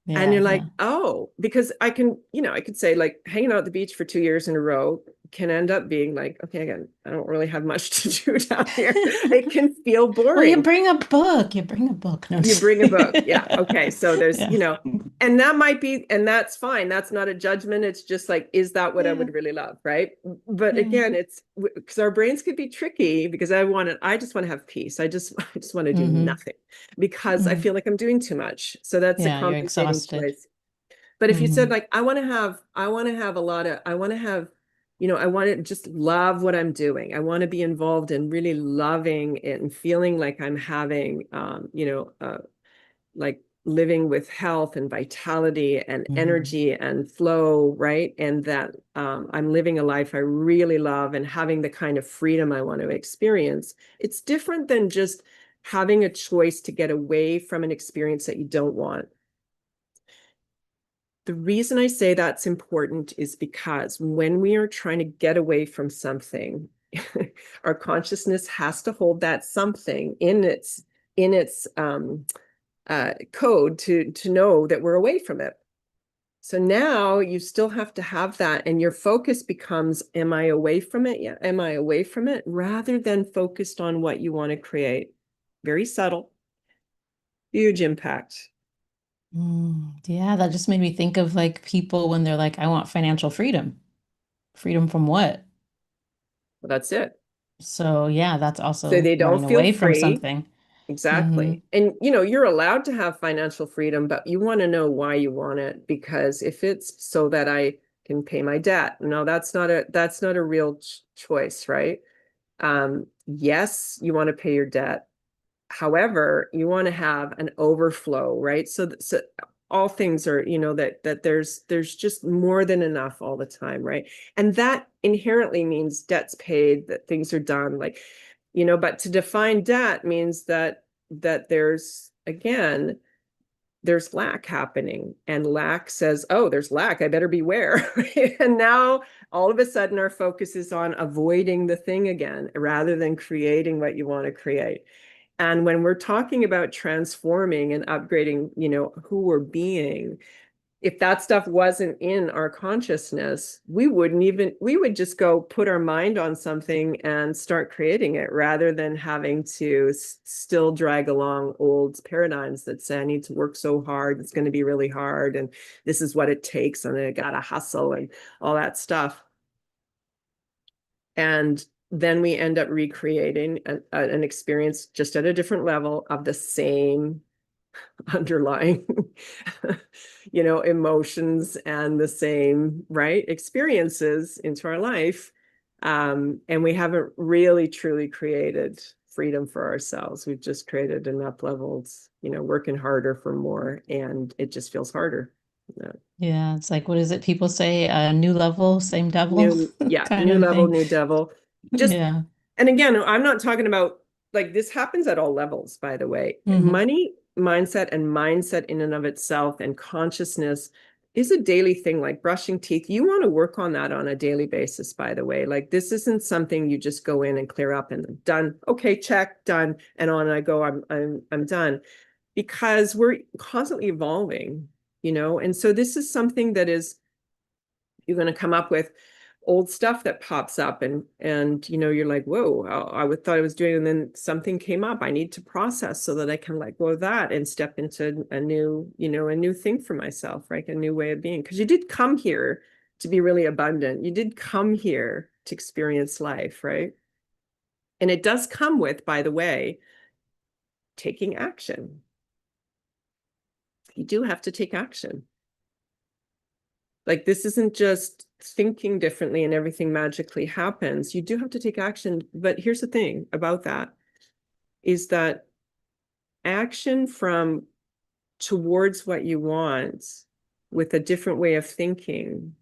And Yeah. you're like, Yeah. oh, because I could say, like, hanging out at the beach for 2 years in a row can end up being like, okay, again, I don't really have much to do down here. It can feel Well, you boring. bring a book. You bring a book. No, I'm You just bring a book. Yeah. kidding. Okay. So there's, Yeah. and that might be, and that's fine. That's not a judgment. It's just like, is that what I Yeah. would really love? Right. But Yeah. again, it's because our brains could be tricky, because I just want to have peace. I just want to do Mm-hmm. nothing because I Mm-hmm. feel like I'm doing too much. So that's a Yeah, you're compensating exhausted. choice. But if you said, Mm-hmm. like, I want to have, I want to just love what I'm doing. I want to be involved in really loving it and feeling like I'm having, like living with health and vitality and Mm-hmm. energy and flow, right? And that I'm living a life I really love and having the kind of freedom I want to experience. It's different than just having a choice to get away from an experience that you don't want. The reason I say that's important is because when we are trying to get away from something, our consciousness has to hold that something in its code to know that we're away from it. So now you still have to have that, and your focus becomes, am I away from it? Yeah, am I away from it? Rather than focused on what you want to create. Very subtle, huge impact. Yeah, that just made me think of like people when they're like, I want financial freedom. Freedom from what? Well, that's it. So yeah, that's So also they running don't feel away from free. something. Mm-hmm. Exactly. And you're allowed to have financial freedom, but you want to know why you want it. Because if it's so that I can pay my debt, no, that's not a real choice, right? Yes, you want to pay your debt. However, you want to have an overflow, right? So all things are, that there's just more than enough all the time, right? And that inherently means debt's paid, that things are done, like, but to define debt means that there's, again, there's lack happening, and lack says, oh, there's lack, I better beware. And now all of a sudden our focus is on avoiding the thing again, rather than creating what you want to create. And when we're talking about transforming and upgrading, who we're being, if that stuff wasn't in our consciousness, we would just go put our mind on something and start creating it, rather than having to still drag along old paradigms that say, I need to work so hard, it's going to be really hard, and this is what it takes, and I gotta hustle and all that stuff. And then we end up recreating an experience just at a different level of the same underlying emotions and the same right experiences into our life, and we haven't really truly created freedom for ourselves. We've just created an up leveled, working harder for more, and it just feels harder. Yeah. Yeah, it's like, what is it? People say, new level, same devil kind New of level, thing. new devil. Just, Yeah. and again, I'm not talking about, like, this happens at all levels, by the way. Hmm. Money, mindset in and of itself, and consciousness is a daily thing, like brushing teeth. You want to work on that on a daily basis, by the way. Like, this isn't something you just go in and clear up and done. Okay, check, done. And on I go, I'm done. Because we're constantly evolving, and so this is something that is, you're going to come up with old stuff that pops up, and you're like, whoa, I would thought I was doing, and then something came up I need to process, so that I can let go of that and step into a new thing for myself, right? A new way of being, because you did come here to be really abundant. You did come here to experience life, right? And it does come with, by the way, taking action. You do have to take action. Like, this isn't just thinking differently and everything magically happens. You do have to take action. But here's the thing about that, is that action from towards what you want with a different way of thinking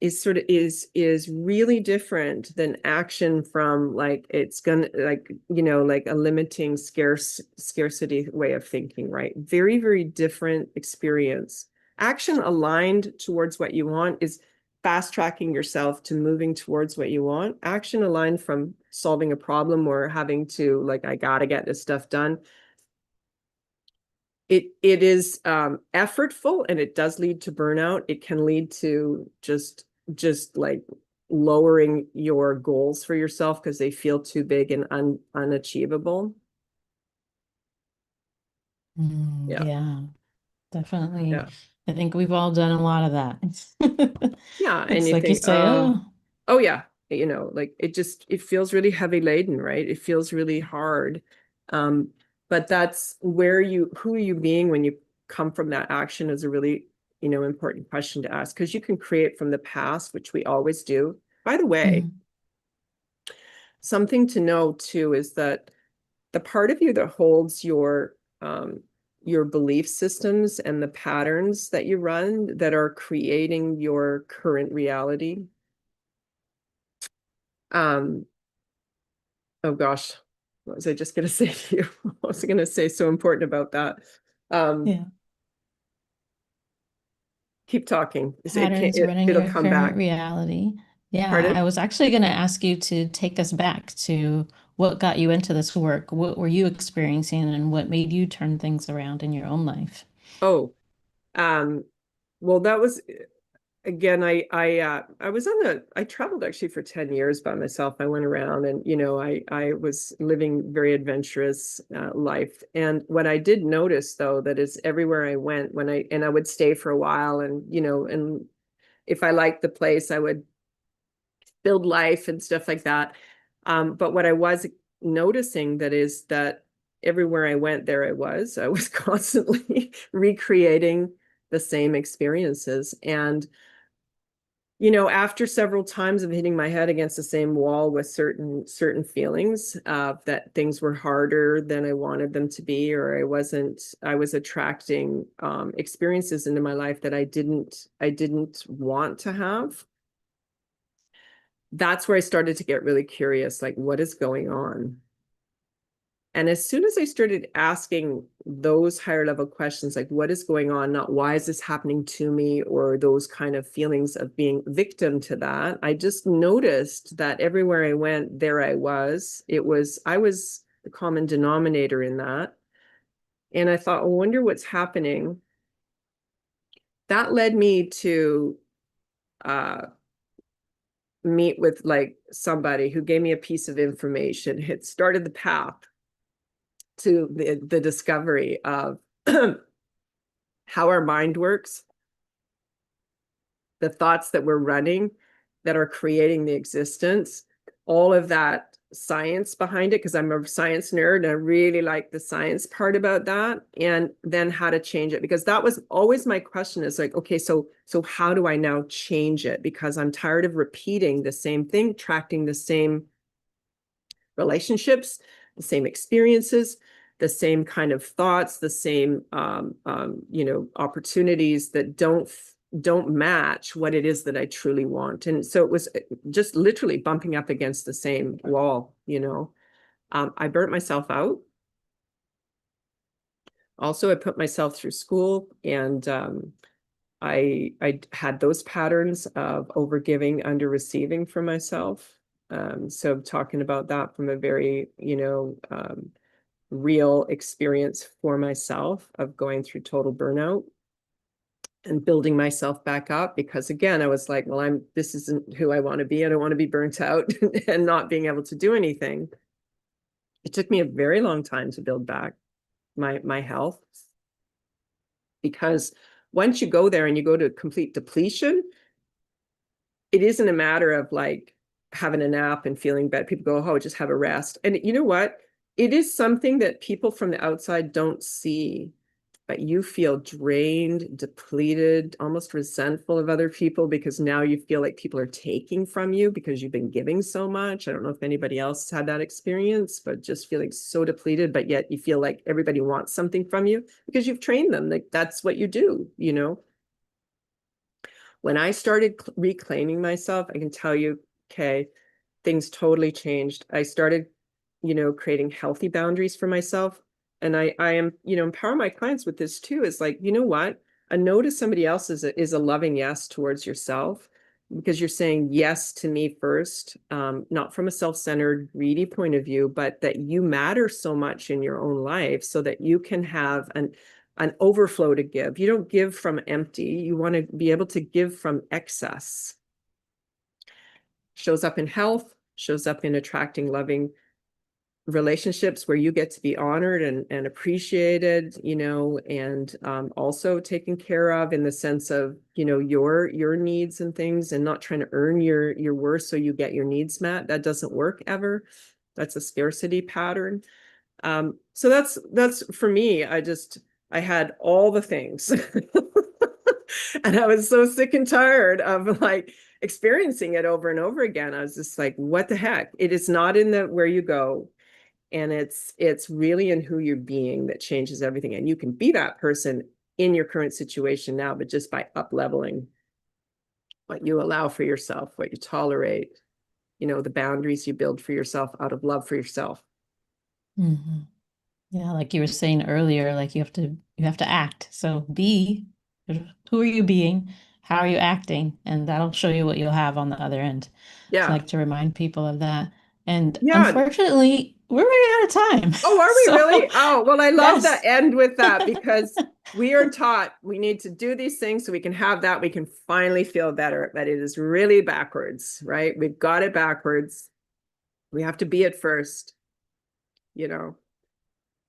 is really different than action from, like, it's gonna, like, like a limiting scarcity way of thinking, right? Very, very different experience. Action aligned towards what you want is fast tracking yourself to moving towards what you want. Action aligned from solving a problem or having to, like, I gotta get this stuff done, it is effortful, and it does lead to burnout. It can lead to just like lowering your goals for yourself because they feel too big and unachievable. Yeah, Yeah, definitely. yeah, I think we've all done a lot of that. yeah. And It's you like you think, say, oh, oh yeah, like it feels really heavy laden, right? It feels really hard. Um, but that's who are you being when you come from that action, is a really, important question to ask, because you can create from the past, which we always do. By the way, mhm, something to know too is that the part of you that holds your belief systems and the patterns that you run that are creating your current reality. Um, oh gosh, what was I just going to say to you? What was I going to say so important about that? Um, yeah, keep talking. patterns running It'll your come current back. reality. Yeah, Pardon? I was actually going to ask you to take us back to what got you into this work. What were you experiencing and what made you turn things around in your own life? Oh, um, well, that was, again, I was I traveled actually for 10 years by myself. I went around, and I was living very adventurous life. And what I did notice, though, that is everywhere I went, I would stay for a while, and and if I liked the place, I would build life and stuff like that. But what I was noticing, that is that everywhere I went, there I was constantly recreating the same experiences. And After several times of hitting my head against the same wall with certain feelings, that things were harder than I wanted them to be, or I was attracting experiences into my life that I didn't want to have. That's where I started to get really curious, like, what is going on? And as soon as I started asking those higher level questions, like what is going on, not why is this happening to me, or those kind of feelings of being victim to that, I just noticed that everywhere I went, there I was. I was the common denominator in that. And I thought, I wonder what's happening. That led me to uh, meet with like somebody who gave me a piece of information. It started the path to the discovery of how our mind works, the thoughts that we're running that are creating the existence, all of that science behind it, because I'm a science nerd and I really like the science part about that, and then how to change it, because that was always my question, is like, okay, so how do I now change it? Because I'm tired of repeating the same thing, attracting the same relationships, the same experiences, the same kind of thoughts, the same opportunities that don't match what it is that I truly want. And so it was just literally bumping up against the same wall. I burnt myself out. Also, I put myself through school, and I had those patterns of overgiving, under receiving for myself. So talking about that from a very, real experience for myself of going through total burnout and building myself back up, because again, I was like, well, this isn't who I want to be. I don't want to be burnt out and not being able to do anything. It took me a very long time to build back my health, because once you go there and you go to complete depletion, it isn't a matter of like having a nap and feeling bad. People go, oh, just have a rest. And you know what? It is something that people from the outside don't see, but you feel drained, depleted, almost resentful of other people, because now you feel like people are taking from you because you've been giving so much. I don't know if anybody else had that experience, but just feeling so depleted, but yet you feel like everybody wants something from you because you've trained them. Like that's what you do. When I started reclaiming myself, I can tell you, okay, things totally changed. I started, creating healthy boundaries for myself. And I am, empower my clients with this too, is like, you know what? A no to somebody else is a loving yes towards yourself, because you're saying yes to me first, not from a self-centered, greedy point of view, but that you matter so much in your own life so that you can have an overflow to give. You don't give from empty. You want to be able to give from excess. Shows up in health, shows up in attracting loving relationships where you get to be honored and appreciated, and also taken care of in the sense of, your needs and things, and not trying to earn your worth so you get your needs met. That doesn't work ever. That's a scarcity pattern. So that's for me. I had all the things. And I was so sick and tired of like experiencing it over and over again. I was just like, what the heck? It is not in the where you go. And it's really in who you're being that changes everything. And you can be that person in your current situation now, but just by up leveling what you allow for yourself, what you tolerate, the boundaries you build for yourself out of love for yourself. Hmm. Yeah, like you were saying earlier, like you have to act. So be, who are you being? How are you acting? And that'll show you what you'll have on the other end. So I Yeah. like to remind people of that. And Yeah. unfortunately, we're running out of time. Oh, are we So really? Oh, well, I love that yes. end with that, because we are taught we need to do these things so we can have that. We can finally feel better, but it is really backwards, right? We've got it backwards. We have to be it first, you know.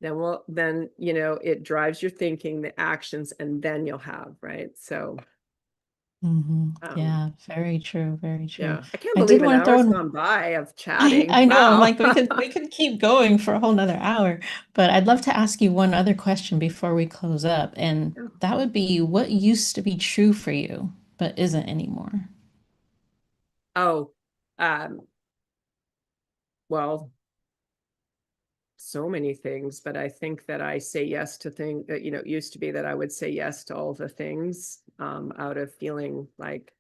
Then it drives your thinking, the actions, and then you'll have, right? So, um, Yeah, very true, very true. yeah, I can't I did believe an want to throw hour's in, gone by of I, chatting. I know, I'm Wow. like, we could keep going for a whole nother hour, but I'd love to ask you one other question before we close up, and that would be what used to be true for you, but isn't anymore? Oh, um, well, so many things, but I think that I say yes to things that, it used to be that I would say yes to all the things, out of feeling like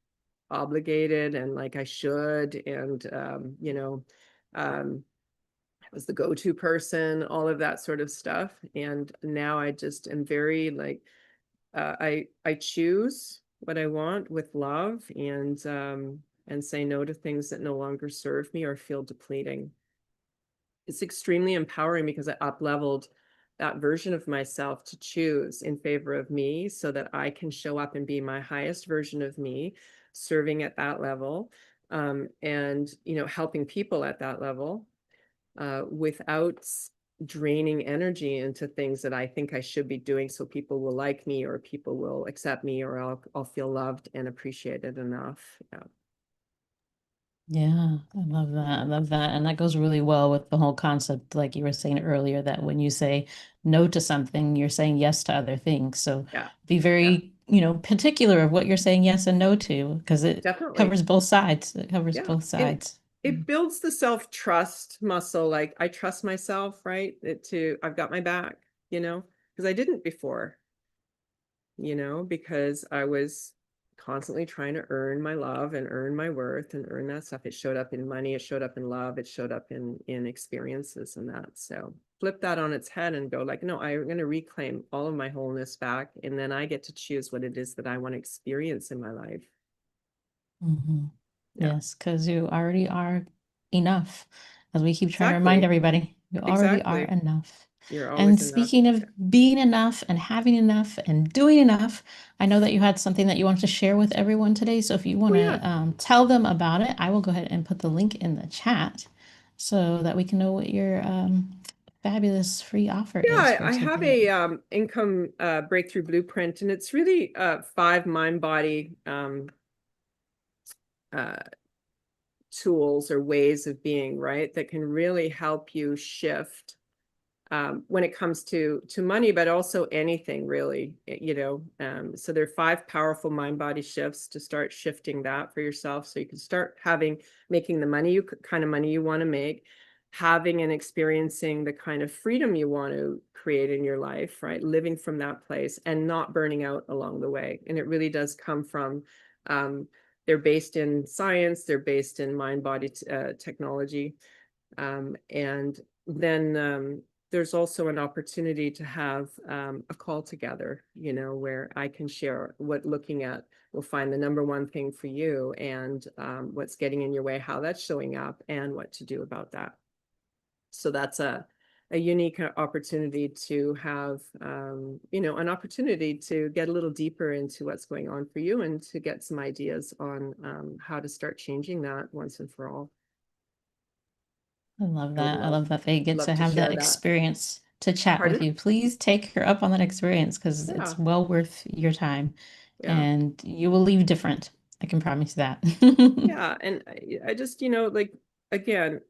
obligated and like I should. And, I was the go-to person, all of that sort of stuff. And now I just am very like, I choose what I want with love, and say no to things that no longer serve me or feel depleting. It's extremely empowering because I up leveled that version of myself to choose in favor of me so that I can show up and be my highest version of me, serving at that level, and helping people at that level, without draining energy into things that I think I should be doing so people will like me or people will accept me or I'll feel loved and appreciated enough. Yeah. Yeah, I love that. I love that. And that goes really well with the whole concept, like you were saying earlier, that when you say no to something, you're saying yes to other things. So Yeah. be Yeah. very, particular of what you're saying yes and no to, because it Definitely. covers both sides. It covers Yeah. both And sides. it builds the self-trust muscle. Like I trust myself, right? I've got my back, because I didn't before, because I was constantly trying to earn my love and earn my worth and earn that stuff. It showed up in money, it showed up in love, it showed up in experiences and that. So flip that on its head and go like, no, I'm going to reclaim all of my wholeness back. And then I get to choose what it is that I want to experience in my life. Hmm. Yeah, Yes, because you already are enough. As we keep trying to remind exactly. everybody, you already are Exactly. enough. You're And always enough. speaking of Yeah. being enough and having enough and doing enough, I know that you had something that you wanted to share with everyone today. So if you Oh want yeah. to tell them about it, I will go ahead and put the link in the chat so that we can know what your fabulous free offer Yeah, is for I have a today. income breakthrough blueprint, and it's really 5 mind body uh tools or ways of being, right, that can really help you shift, when it comes to money, but also anything really, so there are 5 powerful mind body shifts to start shifting that for yourself so you can start making the kind of money you want to make, having and experiencing the kind of freedom you want to create in your life, right, living from that place and not burning out along the way. And it really does come from, they're based in science, they're based in mind body technology, and then, there's also an opportunity to have, a call together, where I can share what looking at will find the number one thing for you and, what's getting in your way, how that's showing up, and what to do about that. So that's a unique opportunity to have, an opportunity to get a little deeper into what's going on for you and to get some ideas on, how to start changing that once and for all. I love I would that. I love that they get love to to have that share that. experience to chat with Pardon? you. Please take her up on that experience because Yeah, it's well worth your time yeah, and you will leave different. I can promise that. yeah. And I just, like, again,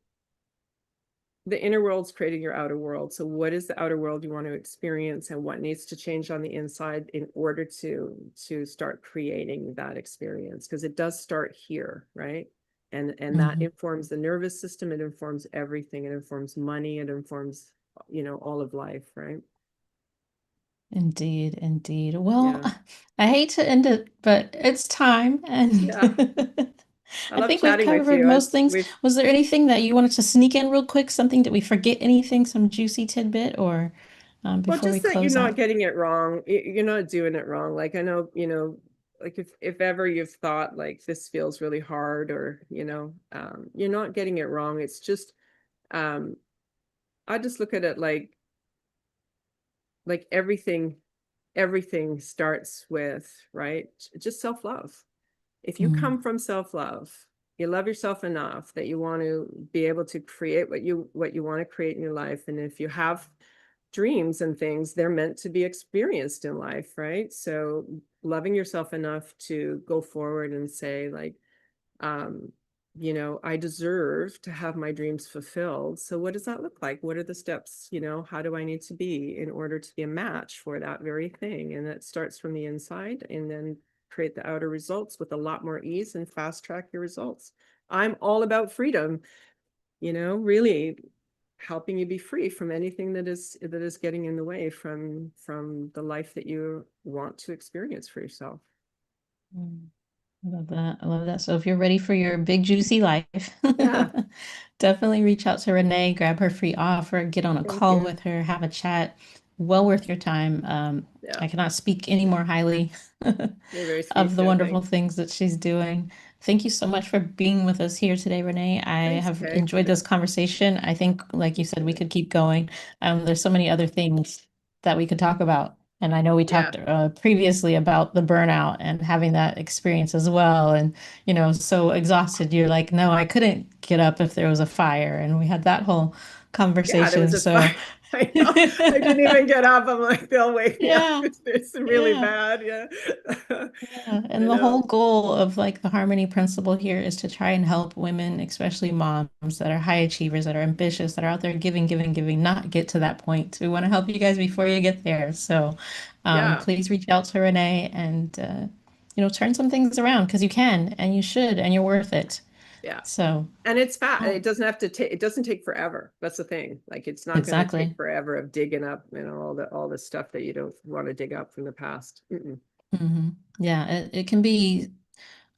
the inner world's creating your outer world. So what is the outer world you want to experience and what needs to change on the inside in order to start creating that experience? Because it does start here, right? And that Mhm. informs the nervous system, it informs everything, it informs money, it informs, all of life, right? Indeed, indeed. Well, Yeah. I hate to end it, but it's time. And Yeah. I I love think we've chatting with covered you. most things. We've Was there anything that you wanted to sneak in real quick? Something, did we forget anything, some juicy tidbit, or Well, before we just that you're close not out? getting it wrong. You're not doing it wrong. Like I know, like if ever you've thought like this feels really hard or, you're not getting it wrong. It's just, um, I just look at it like everything starts with, right? Just self-love. If you Mm, come from self-love, you love yourself enough that you want to be able to create what you want to create in your life. And if you have dreams and things, they're meant to be experienced in life, right? So loving yourself enough to go forward and say like, um, I deserve to have my dreams fulfilled. So what does that look like? What are the steps? How do I need to be in order to be a match for that very thing? And that starts from the inside and then create the outer results with a lot more ease and fast track your results. I'm all about freedom, really helping you be free from anything that is getting in the way from the life that you want to experience for yourself. Mm. I love that. I love that. So if you're ready for your big juicy life, Yeah, definitely reach out to Renee, grab her free offer, get on a thank call you. with her, have a chat. Well worth your time. Yeah, I cannot speak any more highly you're very of sweet, the Joe. wonderful Thanks. things that she's doing. Thank you so much for being with us here today, Renee. I Thanks, have Kay. enjoyed this conversation. I think, like you said, we could keep going. There's so many other things that we could talk about. And I know we Yeah, talked previously about the burnout and having that experience as well. And, so exhausted, you're like, no, I couldn't get up if there was a fire. And we had that whole yeah, there was conversation. a fire. So, I know. I didn't even get up. I'm like, they'll wake me up. yeah, It's really yeah. bad. Yeah. Yeah, I and the whole know. goal of like the harmony principle here is to try and help women, especially moms that are high achievers, that are ambitious, that are out there giving, giving, giving, not get to that point. We want to help you guys before you get there. So Yeah, please reach out to Renee and turn some things around because you can and you should and you're worth it. yeah. So, And it's fat. oh, It doesn't have to take, it doesn't take forever. That's the thing. Like it's not going to take exactly. forever of digging up, all the stuff that you don't want to dig up from the past. Hmm. Yeah, it can be.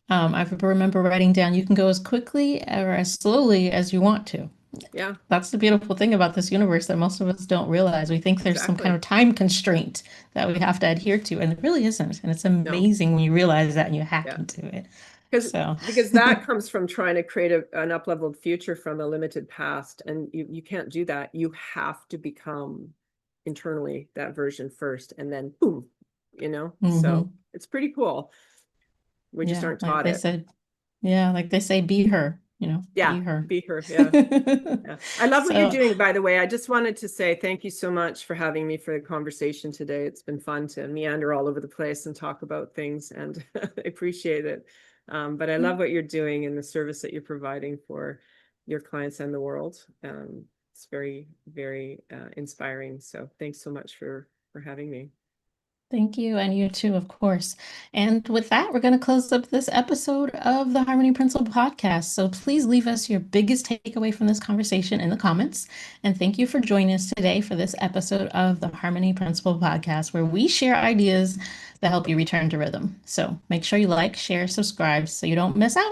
I remember writing down, you can go as quickly or as slowly as you want to. Yeah, That's the beautiful thing about this universe that most of us don't realize. We think there's some kind exactly. of time constraint that we have to adhere to, and it really isn't. And it's No, amazing when you realize that and you hack yeah. into it. Because So, because that comes from trying to create an up-leveled future from a limited past. And you can't do that. You have to become internally that version first and then boom. So hmm, it's pretty cool. We just yeah, aren't taught it. like they say, be her, Yeah, be her. be her. Yeah. Yeah. I love what you're So, doing, by the way. I just wanted to say thank you so much for having me for the conversation today. It's been fun to meander all over the place and talk about things, and I appreciate it. But I love what you're doing and the service that you're providing for your clients and the world. It's very, very inspiring. So thanks so much for having me. thank you, and you too, of course. And with that, we're going to close up this episode of the Harmony Principle podcast. So please leave us your biggest takeaway from this conversation in the comments. And thank you for joining us today for this episode of the Harmony Principle podcast, where we share ideas that help you return to rhythm. So make sure you like, share, subscribe so you don't miss out.